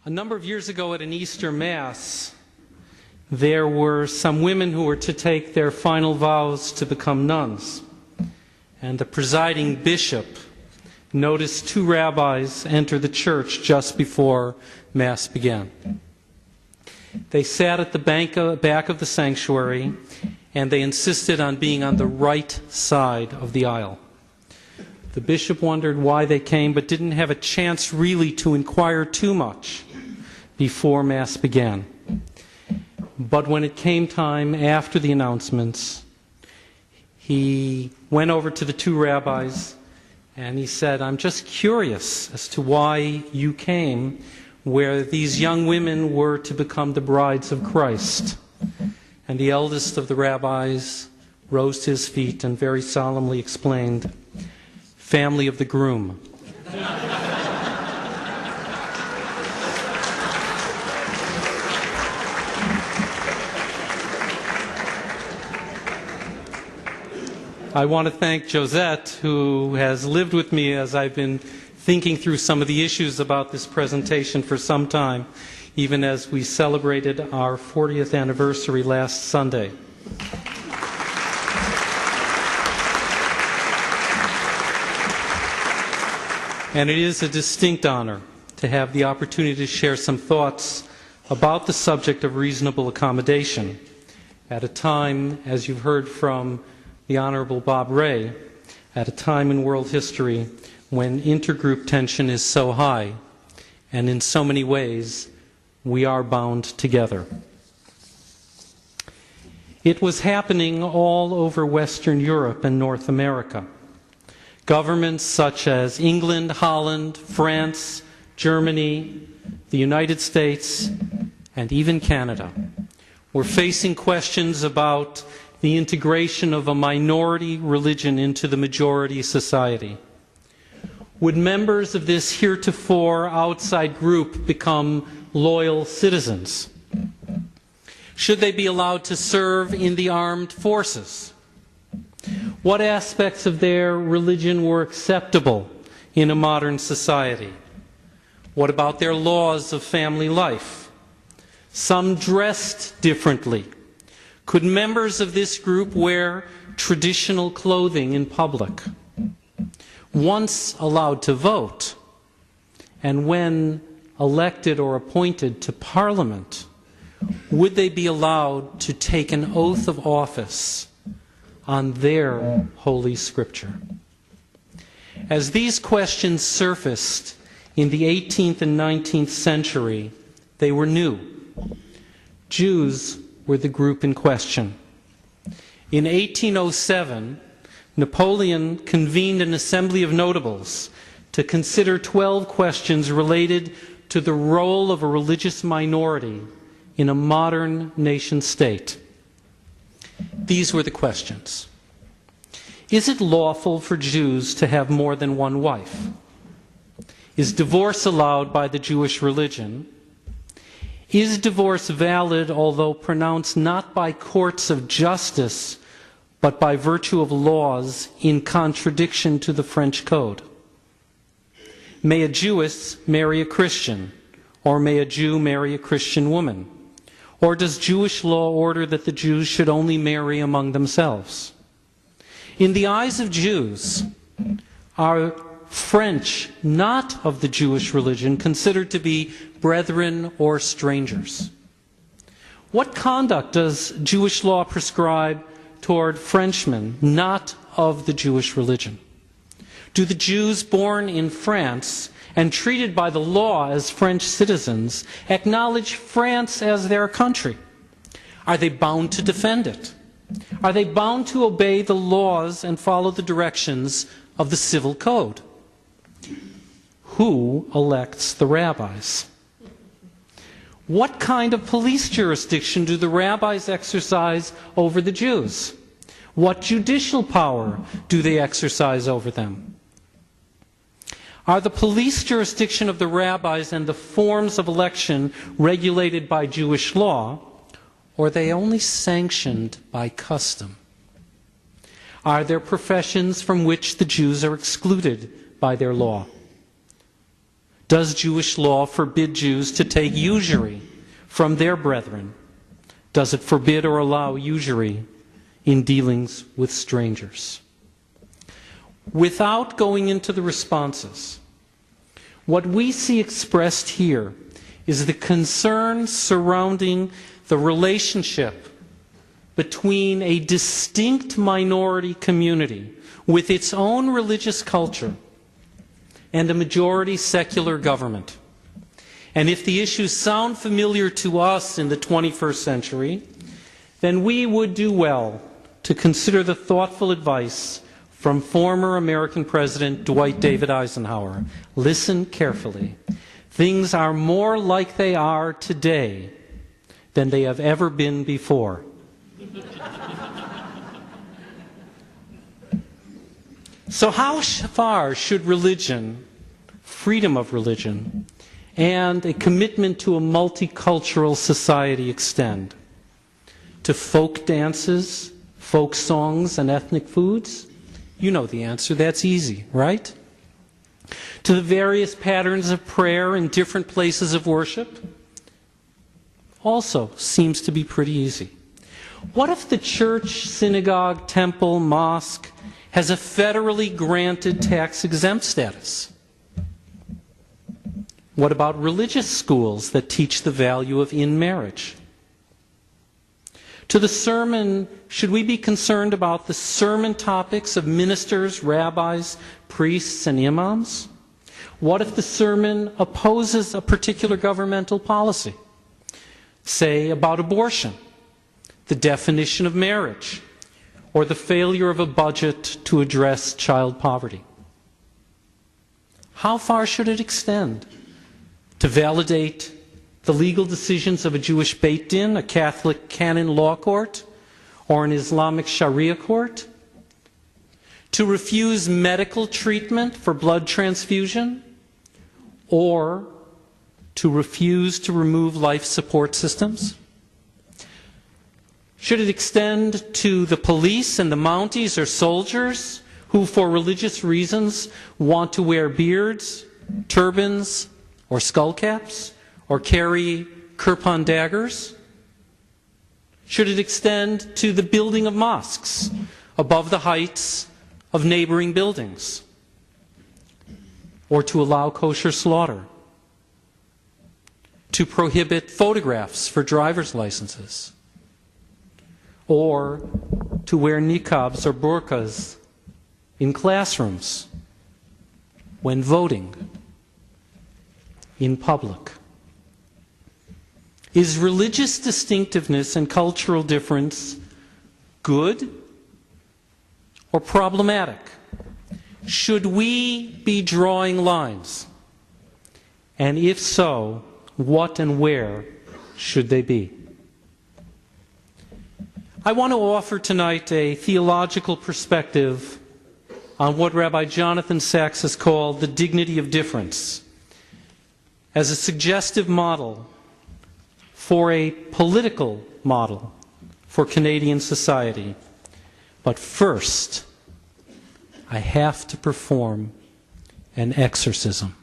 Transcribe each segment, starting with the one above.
A number of years ago at an Easter Mass, there were some women who were to take their final vows to become nuns. And the presiding bishop noticed two rabbis enter the church just before Mass began. They sat at the back of the sanctuary, and they insisted on being on the right side of the aisle. The bishop wondered why they came, but didn't have a chance really to inquire too much before Mass began. But when it came time after the announcements, he went over to the two rabbis and he said, "I'm just curious as to why you came where these young women were to become the brides of Christ." And the eldest of the rabbis rose to his feet and very solemnly explained, "Family of the groom." I want to thank Josette, who has lived with me as I've been thinking through some of the issues about this presentation for some time, even as we celebrated our 40th anniversary last Sunday. And it is a distinct honor to have the opportunity to share some thoughts about the subject of reasonable accommodation at a time, as you've heard from the Honorable Bob Ray, at a time in world history when intergroup tension is so high, and in so many ways we are bound together. It was happening all over Western Europe and North America. Governments such as England, Holland, France, Germany, the United States, and even Canada were facing questions about the integration of a minority religion into the majority society. Would members of this heretofore outside group become loyal citizens? Should they be allowed to serve in the armed forces? What aspects of their religion were acceptable in a modern society? What about their laws of family life? Some dressed differently. Could members of this group wear traditional clothing in public? Once allowed to vote, and when elected or appointed to Parliament, would they be allowed to take an oath of office on their Holy Scripture? As these questions surfaced in the 18th and 19th century, they were new. Jews were the group in question. In 1807, Napoleon convened an assembly of notables to consider 12 questions related to the role of a religious minority in a modern nation-state. These were the questions. Is it lawful for Jews to have more than one wife? Is divorce allowed by the Jewish religion? Is divorce valid, although pronounced not by courts of justice, but by virtue of laws in contradiction to the French Code? May a Jewess marry a Christian, or may a Jew marry a Christian woman? Or does Jewish law order that the Jews should only marry among themselves? In the eyes of Jews, are French, not of the Jewish religion, considered to be brethren or strangers? What conduct does Jewish law prescribe toward Frenchmen not of the Jewish religion? Do the Jews born in France and treated by the law as French citizens acknowledge France as their country? Are they bound to defend it? Are they bound to obey the laws and follow the directions of the civil code? Who elects the rabbis? What kind of police jurisdiction do the rabbis exercise over the Jews? What judicial power do they exercise over them? Are the police jurisdiction of the rabbis and the forms of election regulated by Jewish law, or are they only sanctioned by custom? Are there professions from which the Jews are excluded by their law? Does Jewish law forbid Jews to take usury from their brethren? Does it forbid or allow usury in dealings with strangers? Without going into the responses, what we see expressed here is the concern surrounding the relationship between a distinct minority community with its own religious culture and a majority secular government. And if the issues sound familiar to us in the 21st century, then we would do well to consider the thoughtful advice from former American President Dwight David Eisenhower. Listen carefully. Things are more like they are today than they have ever been before. So how far should religion, freedom of religion, and a commitment to a multicultural society extend? To folk dances, folk songs, and ethnic foods? You know the answer. That's easy, right? To the various patterns of prayer in different places of worship? Also seems to be pretty easy. What if the church, synagogue, temple, mosque has a federally granted tax-exempt status? What about religious schools that teach the value of in-marriage? To the sermon, should we be concerned about the sermon topics of ministers, rabbis, priests, and imams? What if the sermon opposes a particular governmental policy? Say about abortion, the definition of marriage, or the failure of a budget to address child poverty. How far should it extend? To validate the legal decisions of a Jewish Beit Din, a Catholic canon law court, or an Islamic Sharia court? To refuse medical treatment for blood transfusion? Or to refuse to remove life support systems? Should it extend to the police and the Mounties or soldiers who, for religious reasons, want to wear beards, turbans, or skull caps, or carry kirpan daggers? Should it extend to the building of mosques above the heights of neighboring buildings? Or to allow kosher slaughter? To prohibit photographs for driver's licenses? Or to wear niqabs or burqas in classrooms, when voting, in public? Is religious distinctiveness and cultural difference good or problematic? Should we be drawing lines? And if so, what and where should they be? I want to offer tonight a theological perspective on what Rabbi Jonathan Sacks has called the dignity of difference, as a suggestive model for a political model for Canadian society. But first, I have to perform an exorcism.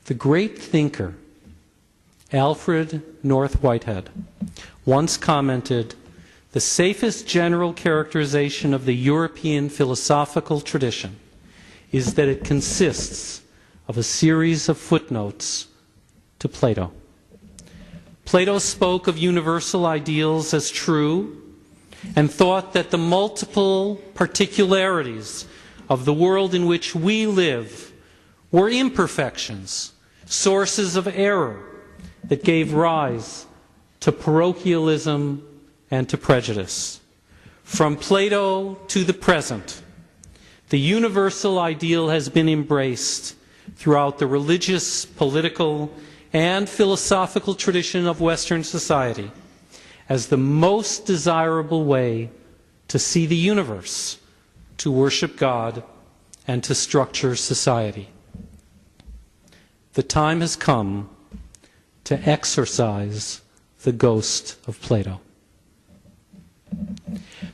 The great thinker Alfred North Whitehead once commented, "The safest general characterization of the European philosophical tradition is that it consists of a series of footnotes to Plato." Plato spoke of universal ideals as true and thought that the multiple particularities of the world in which we live were imperfections, sources of error that gave rise to parochialism and to prejudice. From Plato to the present, the universal ideal has been embraced throughout the religious, political, and philosophical tradition of Western society as the most desirable way to see the universe, to worship God, and to structure society. The time has come to exorcise the ghost of Plato.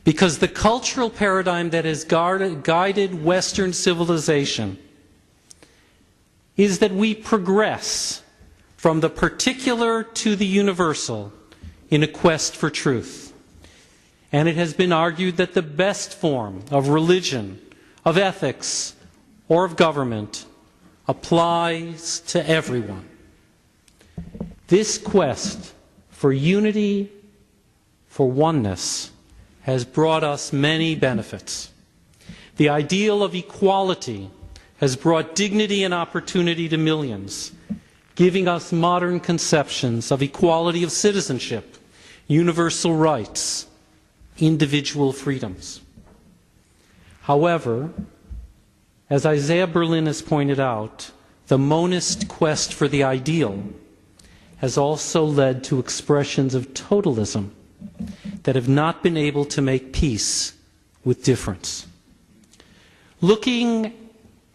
Because the cultural paradigm that has guided Western civilization is that we progress from the particular to the universal in a quest for truth. And it has been argued that the best form of religion, of ethics, or of government applies to everyone. This quest for unity, for oneness, has brought us many benefits. The ideal of equality has brought dignity and opportunity to millions, giving us modern conceptions of equality of citizenship, universal rights, individual freedoms. However, as Isaiah Berlin has pointed out, the monist quest for the ideal has also led to expressions of totalism that have not been able to make peace with difference. Looking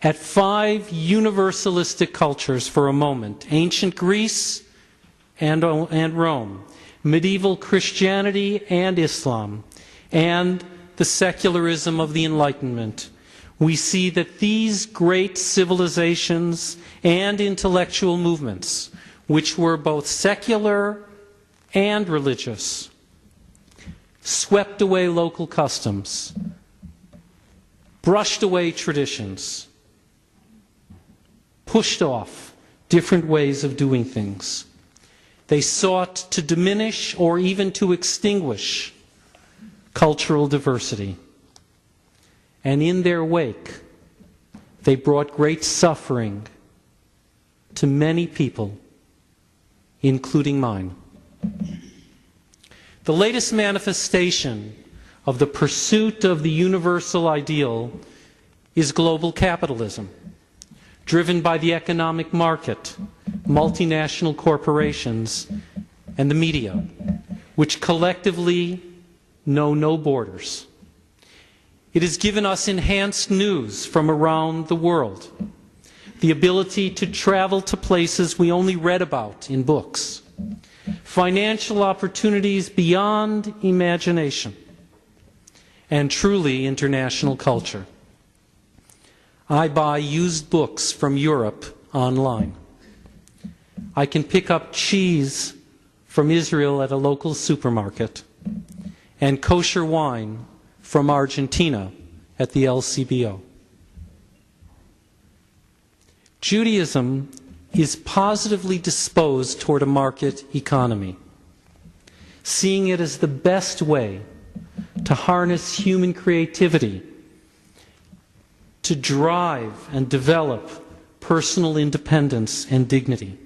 at 5 universalistic cultures for a moment, ancient Greece and Rome, medieval Christianity and Islam, and the secularism of the Enlightenment, we see that these great civilizations and intellectual movements, which were both secular and religious, swept away local customs, brushed away traditions, pushed off different ways of doing things. They sought to diminish or even to extinguish cultural diversity. And in their wake, they brought great suffering to many people, including mine. The latest manifestation of the pursuit of the universal ideal is global capitalism, driven by the economic market, multinational corporations, and the media, which collectively know no borders. It has given us enhanced news from around the world, the ability to travel to places we only read about in books, financial opportunities beyond imagination, and truly international culture. I buy used books from Europe online. I can pick up cheese from Israel at a local supermarket and kosher wine from Argentina at the LCBO. Judaism is positively disposed toward a market economy, seeing it as the best way to harness human creativity, to drive and develop personal independence and dignity.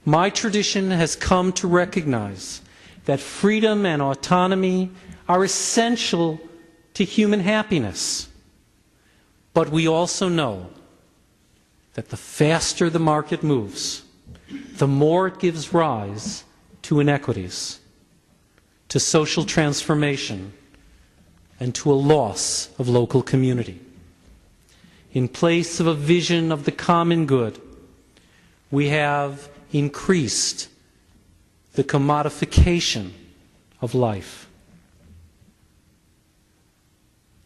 My tradition has come to recognize that freedom and autonomy are essential to human happiness. But we also know that the faster the market moves, the more it gives rise to inequities, to social transformation, and to a loss of local community. In place of a vision of the common good, we have increased the commodification of life.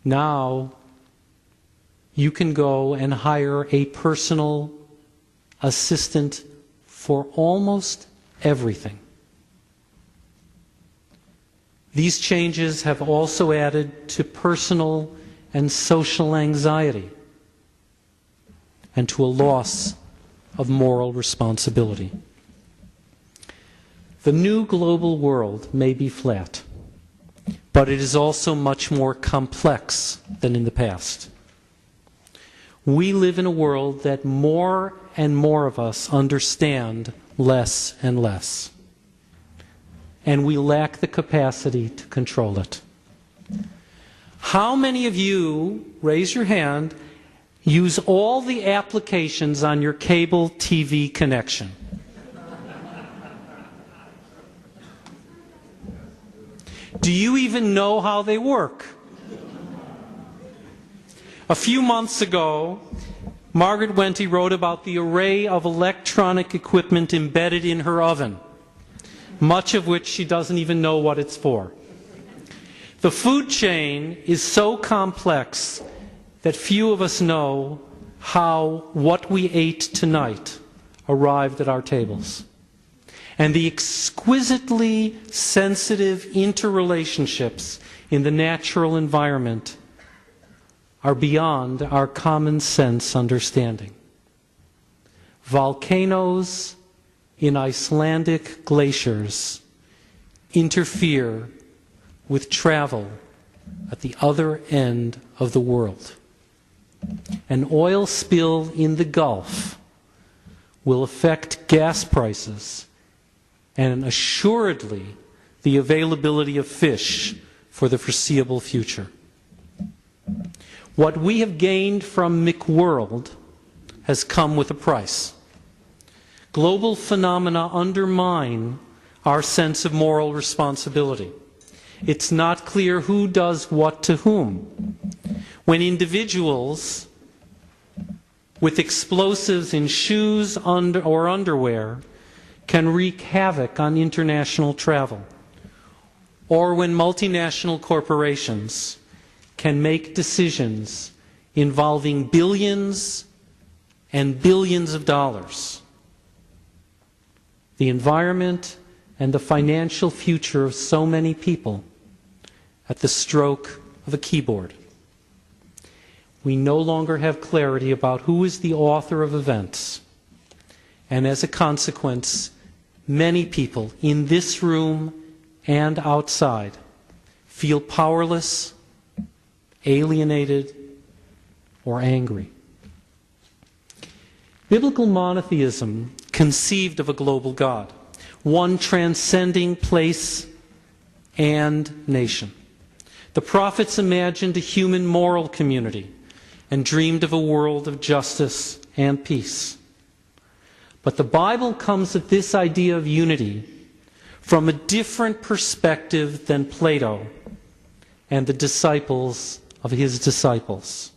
Now, you can go and hire a personal assistant for almost everything. These changes have also added to personal and social anxiety and to a loss of moral responsibility. The new global world may be flat, but it is also much more complex than in the past. We live in a world that more and more of us understand less and less, and we lack the capacity to control it. How many of you, raise your hand, use all the applications on your cable TV connection? Do you even know how they work? A few months ago, Margaret Wente wrote about the array of electronic equipment embedded in her oven, much of which she doesn't even know what it's for. The food chain is so complex that few of us know how what we ate tonight arrived at our tables. And the exquisitely sensitive interrelationships in the natural environment are beyond our common sense understanding. Volcanoes in Icelandic glaciers interfere with travel at the other end of the world. An oil spill in the Gulf will affect gas prices and assuredly the availability of fish for the foreseeable future. What we have gained from McWorld has come with a price. Global phenomena undermine our sense of moral responsibility. It's not clear who does what to whom. When individuals with explosives in shoes or underwear can wreak havoc on international travel, or when multinational corporations can make decisions involving billions and billions of dollars, the environment and the financial future of so many people at the stroke of a keyboard. We no longer have clarity about who is the author of events, and as a consequence, many people in this room and outside feel powerless, alienated, or angry. Biblical monotheism conceived of a global God, one transcending place and nation. The prophets imagined a human moral community and dreamed of a world of justice and peace. But the Bible comes at this idea of unity from a different perspective than Plato and the disciples of his disciples.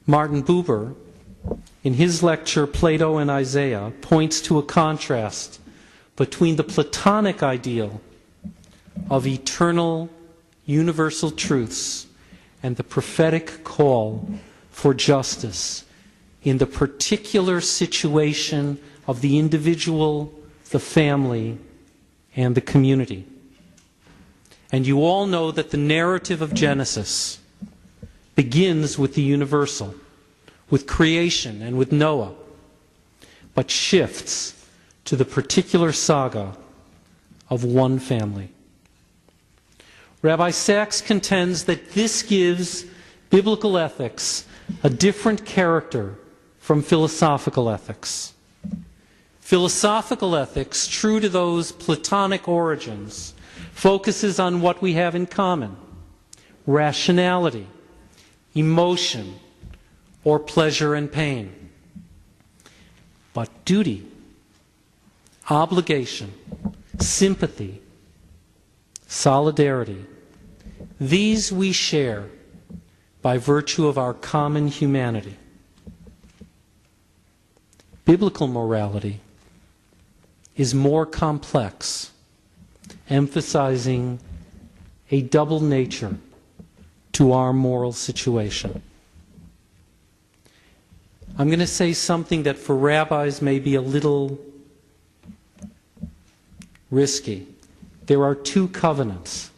Martin Buber, in his lecture Plato and Isaiah, points to a contrast between the Platonic ideal of eternal, universal truths and the prophetic call for justice in the particular situation of the individual, the family, and the community. And you all know that the narrative of Genesis begins with the universal, with creation and with Noah, but shifts to the particular saga of one family. Rabbi Sachs contends that this gives biblical ethics a different character from philosophical ethics. Philosophical ethics, true to those Platonic origins, focuses on what we have in common: rationality, emotion, or pleasure and pain. But duty, obligation, sympathy, solidarity, these we share by virtue of our common humanity. Biblical morality is more complex, emphasizing a double nature to our moral situation. I'm going to say something that for rabbis may be a little risky. There are two covenants,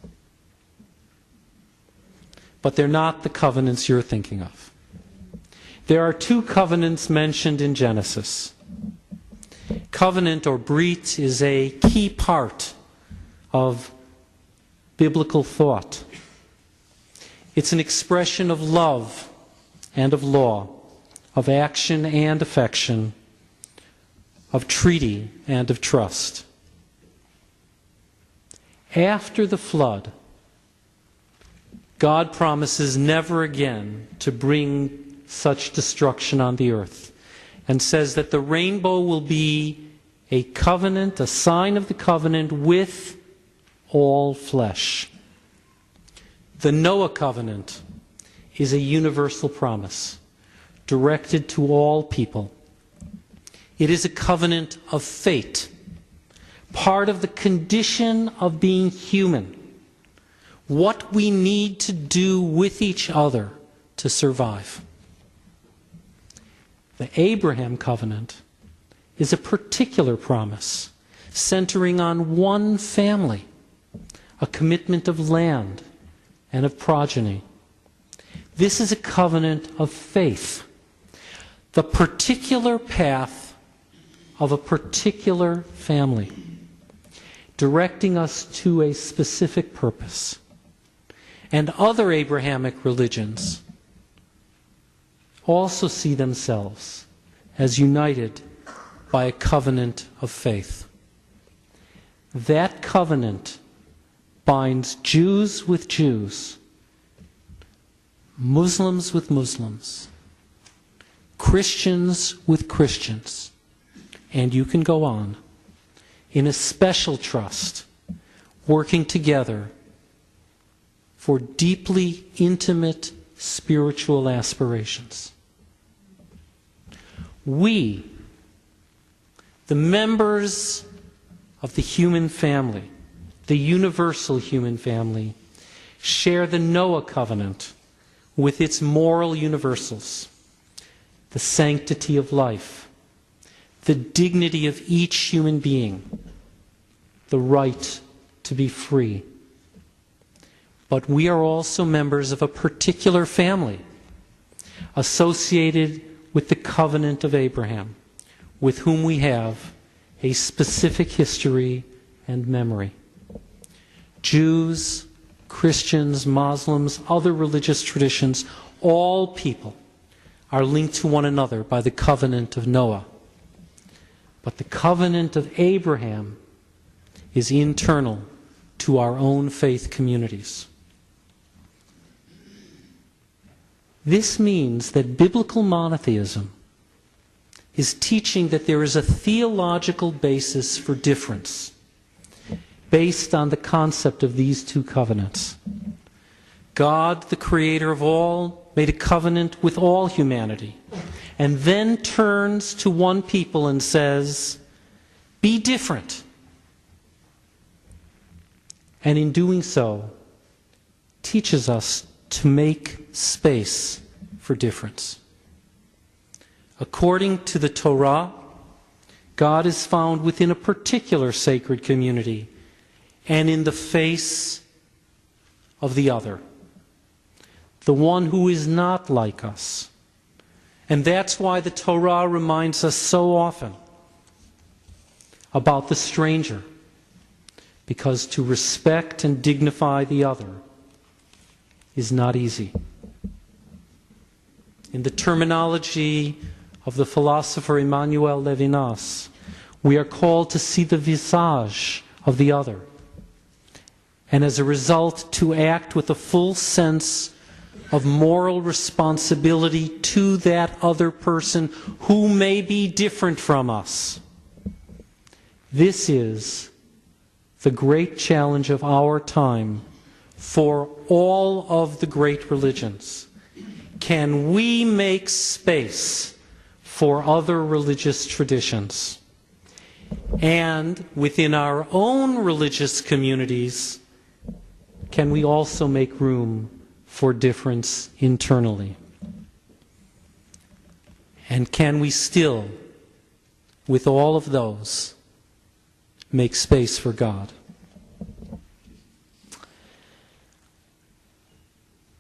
but they're not the covenants you're thinking of. There are two covenants mentioned in Genesis. Covenant, or brit, is a key part of biblical thought. It's an expression of love and of law, of action and affection, of treaty and of trust. After the flood, God promises never again to bring such destruction on the earth, and says that the rainbow will be a covenant, a sign of the covenant with all flesh. The Noah covenant is a universal promise directed to all people. It is a covenant of fate, part of the condition of being human, what we need to do with each other to survive. The Abraham covenant is a particular promise centering on one family, a commitment of land and of progeny. This is a covenant of faith, the particular path of a particular family, directing us to a specific purpose. And other Abrahamic religions also see themselves as united by a covenant of faith. That covenant binds Jews with Jews, Muslims with Muslims, Christians with Christians, and you can go on, in a special trust, working together for deeply intimate spiritual aspirations. We, the members of the human family, the universal human family, share the Noah covenant with its moral universals, the sanctity of life, the dignity of each human being, the right to be free. But we are also members of a particular family associated with the covenant of Abraham, with whom we have a specific history and memory. Jews, Christians, Muslims, other religious traditions, all people are linked to one another by the covenant of Noah. But the covenant of Abraham is internal to our own faith communities. This means that biblical monotheism is teaching that there is a theological basis for difference based on the concept of these two covenants. God, the creator of all, made a covenant with all humanity, and then turns to one people and says, be different. And in doing so, teaches us to make space for difference. According to the Torah, God is found within a particular sacred community and in the face of the other, the one who is not like us. And that's why the Torah reminds us so often about the stranger, because to respect and dignify the other is not easy. In the terminology of the philosopher Emmanuel Levinas, we are called to see the visage of the other, and as a result to act with a full sense of moral responsibility to that other person who may be different from us. This is the great challenge of our time for all of the great religions. Can we make space for other religious traditions? And within our own religious communities, can we also make room for difference internally? And can we still, with all of those, make space for God?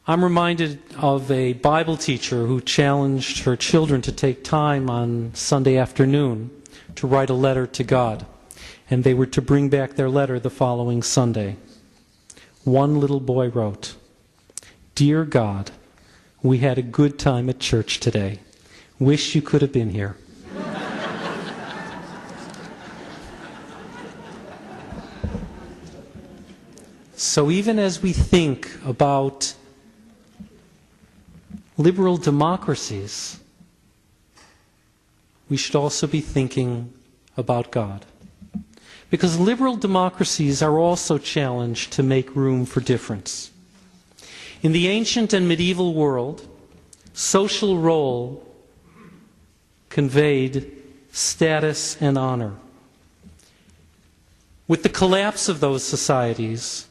I'm reminded of a Bible teacher who challenged her children to take time on Sunday afternoon to write a letter to God. And they were to bring back their letter the following Sunday. One little boy wrote, "Dear God, we had a good time at church today. Wish you could have been here." So even as we think about liberal democracies, we should also be thinking about God. Because liberal democracies are also challenged to make room for difference. In the ancient and medieval world, social role conveyed status and honor. With the collapse of those societies,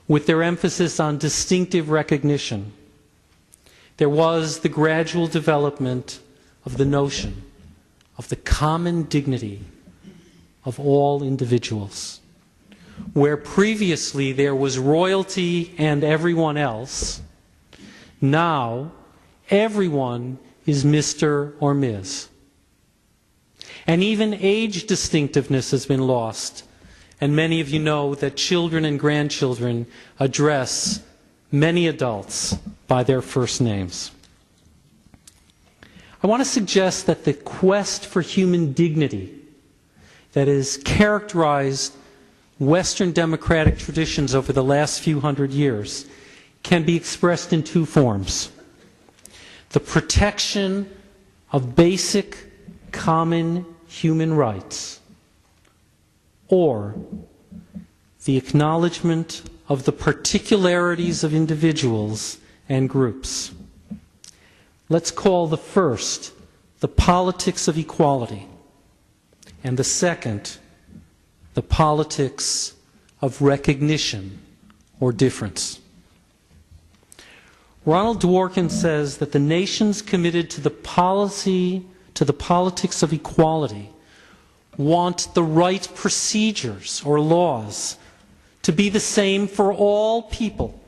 with their emphasis on distinctive recognition, there was the gradual development of the notion of the common dignity of all individuals. Where previously there was royalty and everyone else, now everyone is Mr. or Ms. And even age distinctiveness has been lost. And many of you know that children and grandchildren address many adults by their first names. I want to suggest that the quest for human dignity that has characterized Western democratic traditions over the last few hundred years can be expressed in two forms: the protection of basic common human rights, or the acknowledgement of the particularities of individuals and groups. Let's call the first the politics of equality, and the second the politics of recognition or difference. Ronald Dworkin says that the nations committed to the politics of equality want the right procedures or laws to be the same for all people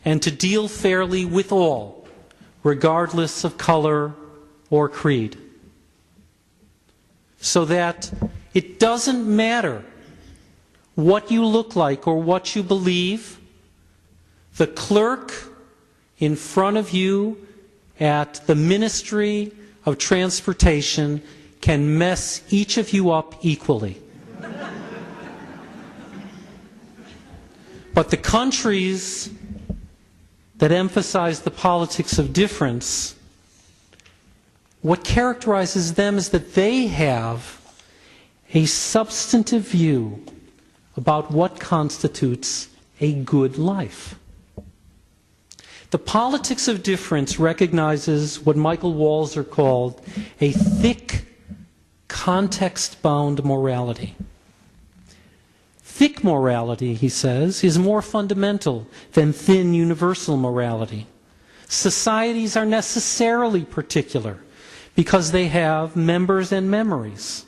and to deal fairly with all, regardless of color or creed. So that it doesn't matter what you look like or what you believe, the clerk in front of you at the Ministry of Transportation can mess each of you up equally. But the countries that emphasize the politics of difference, what characterizes them is that they have a substantive view about what constitutes a good life. The politics of difference recognizes what Michael Walzer called a thick, context-bound morality. Thick morality, he says, is more fundamental than thin universal morality. Societies are necessarily particular because they have members and memories,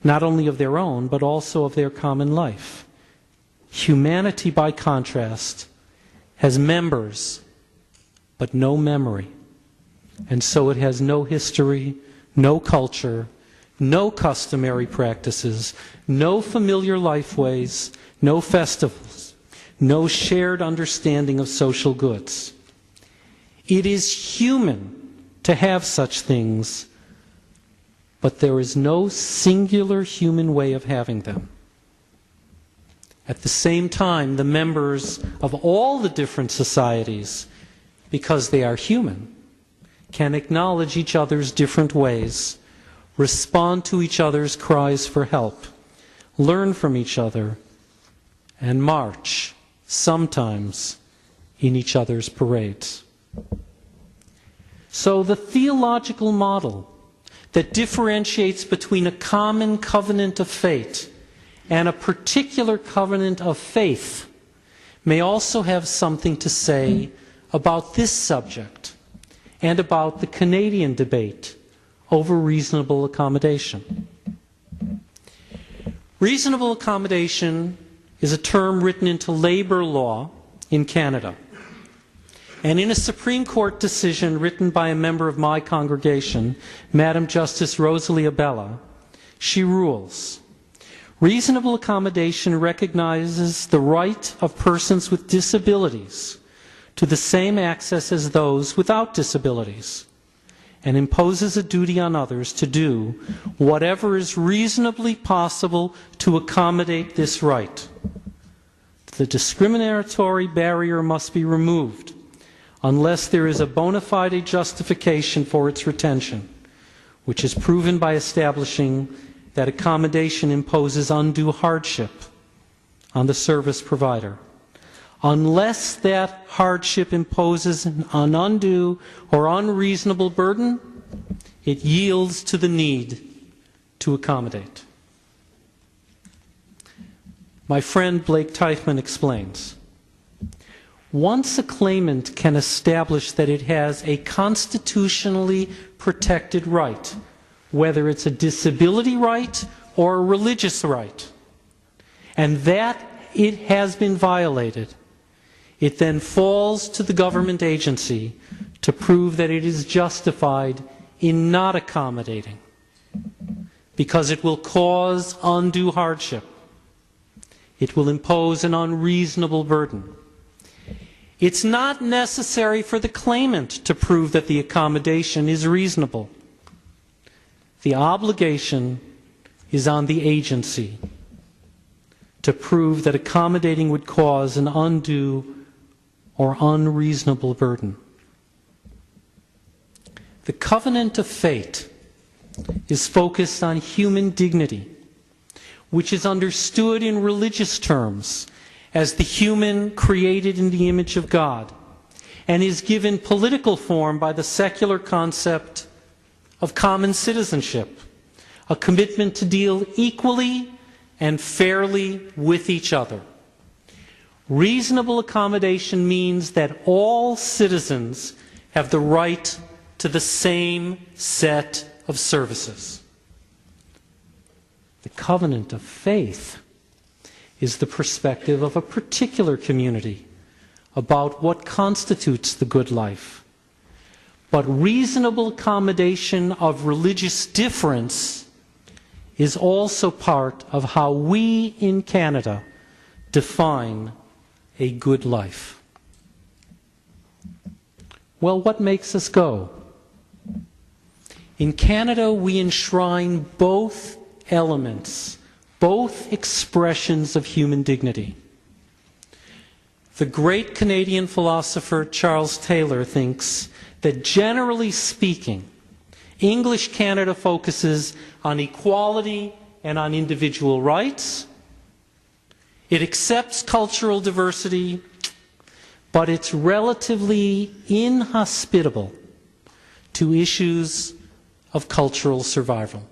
not only of their own, but also of their common life. Humanity, by contrast, has members, but no memory. And so it has no history, no culture, no customary practices, no familiar life ways, no festivals, no shared understanding of social goods. It is human to have such things, but there is no singular human way of having them. At the same time, the members of all the different societies, because they are human, can acknowledge each other's different ways, respond to each other's cries for help, learn from each other, and march, sometimes, in each other's parades. So the theological model that differentiates between a common covenant of fate and a particular covenant of faith may also have something to say about this subject and about the Canadian debate over reasonable accommodation. Reasonable accommodation is a term written into labor law in Canada. And in a Supreme Court decision written by a member of my congregation, Madam Justice Rosalie Abella, she rules, reasonable accommodation recognizes the right of persons with disabilities to the same access as those without disabilities, and imposes a duty on others to do whatever is reasonably possible to accommodate this right. The discriminatory barrier must be removed unless there is a bona fide justification for its retention, which is proven by establishing that accommodation imposes undue hardship on the service provider. Unless that hardship imposes an undue or unreasonable burden, it yields to the need to accommodate. My friend Blake Teichman explains, once a claimant can establish that it has a constitutionally protected right, whether it's a disability right or a religious right, and that it has been violated, it then falls to the government agency to prove that it is justified in not accommodating, because it will cause undue hardship. It will impose an unreasonable burden. It's not necessary for the claimant to prove that the accommodation is reasonable. The obligation is on the agency to prove that accommodating would cause an undue or unreasonable burden. The covenant of fate is focused on human dignity, which is understood in religious terms as the human created in the image of God, and is given political form by the secular concept of common citizenship, a commitment to deal equally and fairly with each other. Reasonable accommodation means that all citizens have the right to the same set of services. The covenant of faith is the perspective of a particular community about what constitutes the good life. But reasonable accommodation of religious difference is also part of how we in Canada define a good life. Well, what makes us go? In Canada, we enshrine both elements, both expressions of human dignity. The great Canadian philosopher Charles Taylor thinks that, generally speaking, English Canada focuses on equality and on individual rights. It accepts cultural diversity, but it's relatively inhospitable to issues of cultural survival.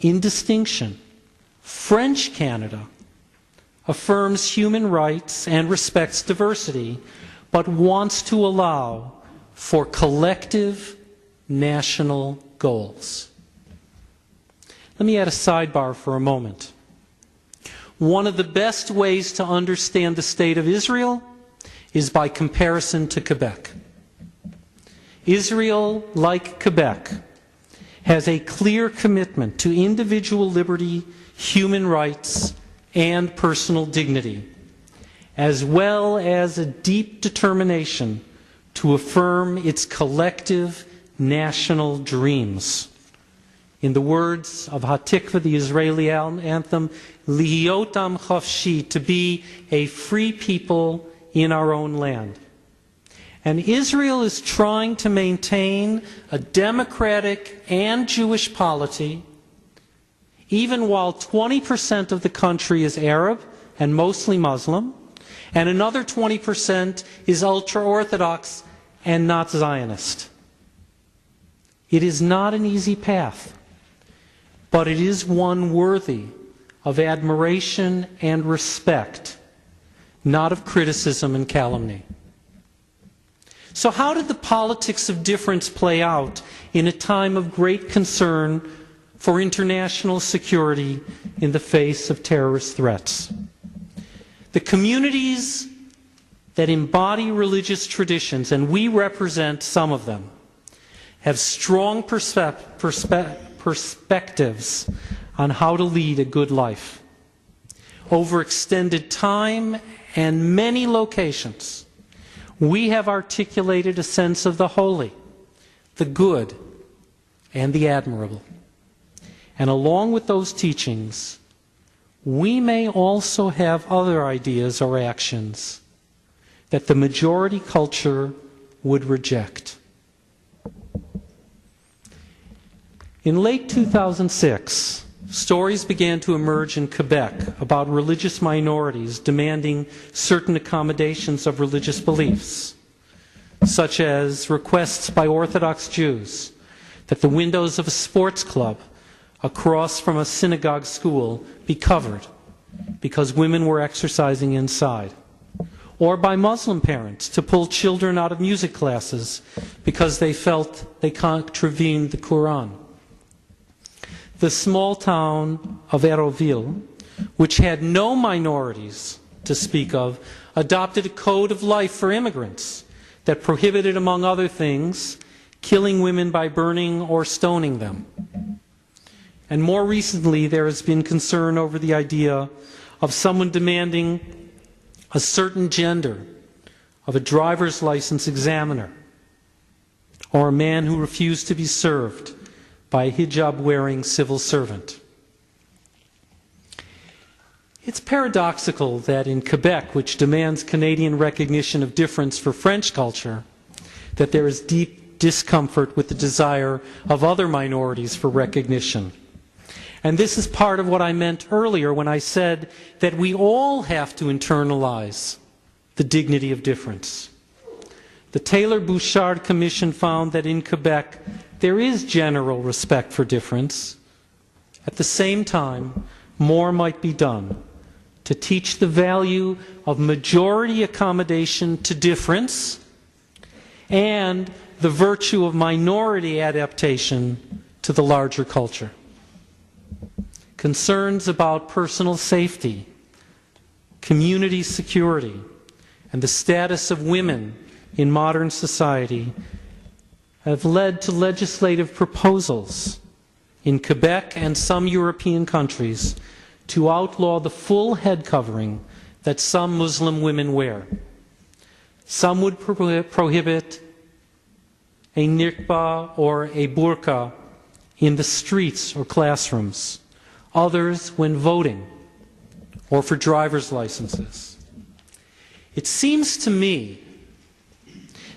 In distinction, French Canada affirms human rights and respects diversity, but wants to allow for collective national goals. Let me add a sidebar for a moment. One of the best ways to understand the state of Israel is by comparison to Quebec. Israel, like Quebec, has a clear commitment to individual liberty, human rights, and personal dignity, as well as a deep determination to affirm its collective national dreams. In the words of Hatikva, the Israeli anthem, Lihiot am chafshi, to be a free people in our own land. And Israel is trying to maintain a democratic and Jewish polity, even while 20% of the country is Arab and mostly Muslim, and another 20% is ultra-Orthodox and not Zionist. It is not an easy path, but it is one worthy of admiration and respect, not of criticism and calumny. So how did the politics of difference play out in a time of great concern for international security in the face of terrorist threats? The communities that embody religious traditions, and we represent some of them, have strong perspectives on how to lead a good life. Over extended time and many locations, we have articulated a sense of the holy, the good, and the admirable. And along with those teachings, we may also have other ideas or actions that the majority culture would reject. In late 2006, stories began to emerge in Quebec about religious minorities demanding certain accommodations of religious beliefs, such as requests by Orthodox Jews that the windows of a sports club across from a synagogue school be covered because women were exercising inside, or by Muslim parents to pull children out of music classes because they felt they contravened the Quran. The small town of Eroville, which had no minorities to speak of, adopted a code of life for immigrants that prohibited, among other things, killing women by burning or stoning them. And more recently, there has been concern over the idea of someone demanding a certain gender of a driver's license examiner, or a man who refused to be served by a hijab-wearing civil servant. It's paradoxical that in Quebec, which demands Canadian recognition of difference for French culture, that there is deep discomfort with the desire of other minorities for recognition. And this is part of what I meant earlier when I said that we all have to internalize the dignity of difference. The Taylor-Bouchard Commission found that in Quebec there is general respect for difference. At the same time, more might be done to teach the value of majority accommodation to difference and the virtue of minority adaptation to the larger culture. Concerns about personal safety, community security, and the status of women in modern society have led to legislative proposals in Quebec and some European countries to outlaw the full head covering that some Muslim women wear. Some would prohibit a niqab or a burqa in the streets or classrooms, others when voting or for driver's licenses. It seems to me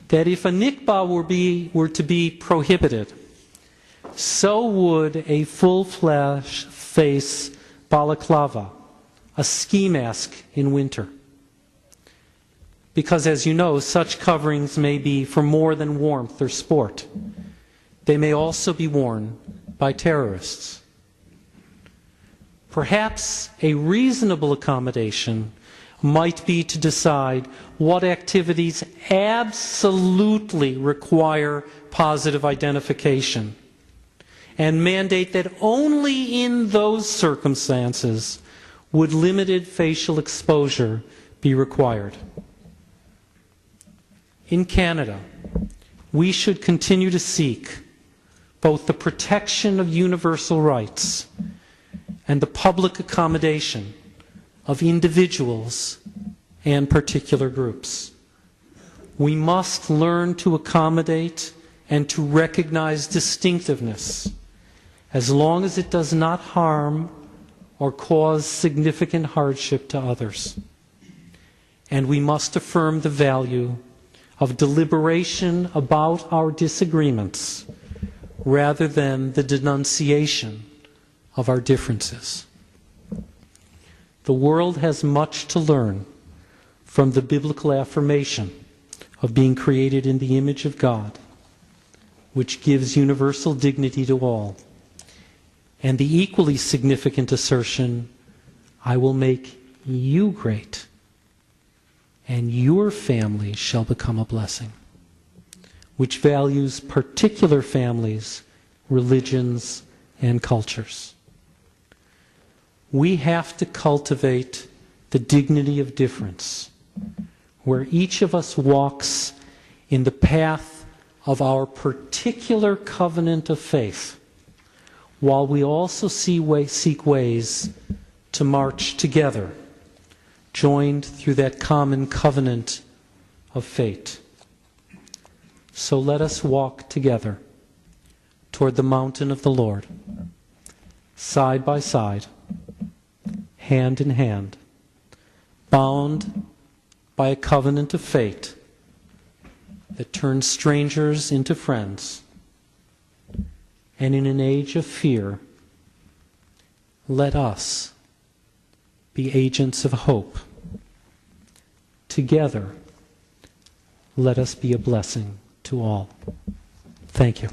that if a niqab were to be prohibited, so would a full-face balaclava, a ski mask in winter. Because, as you know, such coverings may be for more than warmth or sport. They may also be worn by terrorists. Perhaps a reasonable accommodation might be to decide what activities absolutely require positive identification and mandate that only in those circumstances would limited facial exposure be required. In Canada, we should continue to seek both the protection of universal rights and the public accommodation of individuals and particular groups. We must learn to accommodate and to recognize distinctiveness as long as it does not harm or cause significant hardship to others. And we must affirm the value of deliberation about our disagreements rather than the denunciation of our differences. The world has much to learn from the biblical affirmation of being created in the image of God, which gives universal dignity to all, and the equally significant assertion, I will make you great, and your family shall become a blessing, which values particular families, religions, and cultures. We have to cultivate the dignity of difference, where each of us walks in the path of our particular covenant of faith, while we also seek ways to march together, joined through that common covenant of fate. So let us walk together toward the mountain of the Lord, side by side, hand in hand, bound by a covenant of fate that turns strangers into friends. And in an age of fear, let us be agents of hope. Together, let us be a blessing to all. Thank you.